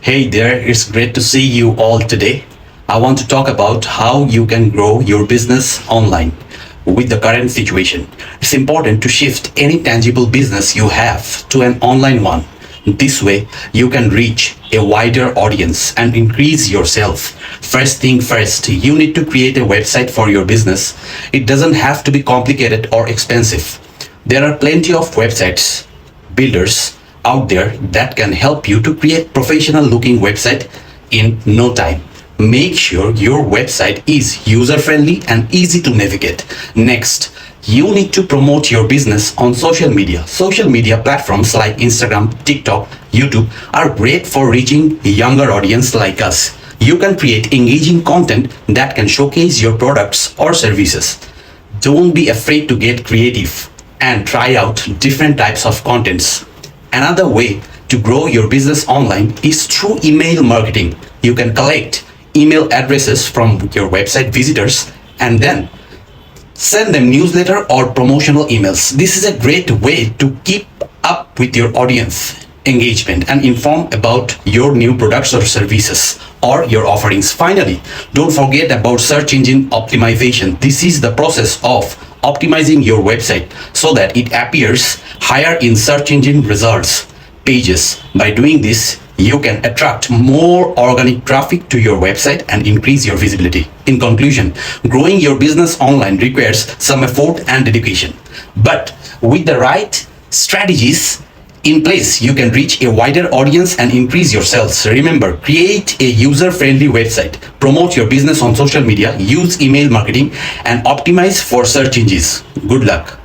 Hey there, it's great to see you all today. I want to talk about how you can grow your business online with the current situation. It's important to shift any tangible business you have to an online one. This way, you can reach a wider audience and increase your sales. First thing first, you need to create a website for your business. It doesn't have to be complicated or expensive. There are plenty of websites builders out there that can help you to create professional looking website in no time. Make sure your website is user friendly and easy to navigate. Next, you need to promote your business on social media. Social media platforms like Instagram, TikTok, YouTube are great for reaching a younger audience like us. You can create engaging content that can showcase your products or services. Don't be afraid to get creative and try out different types of contents. Another way to grow your business online is through email marketing. You can collect email addresses from your website visitors and then send them newsletter or promotional emails. This is a great way to keep up with your audience engagement and inform about your new products or services or your offerings. Finally, don't forget about search engine optimization. This is the process of optimizing your website so that it appears higher in search engine results pages. By doing this, you can attract more organic traffic to your website and increase your visibility. In conclusion, growing your business online requires some effort and dedication. But with the right strategies in place, you can reach a wider audience and increase your sales. Remember, create a user-friendly website, promote your business on social media, use email marketing, and optimize for search engines. Good luck.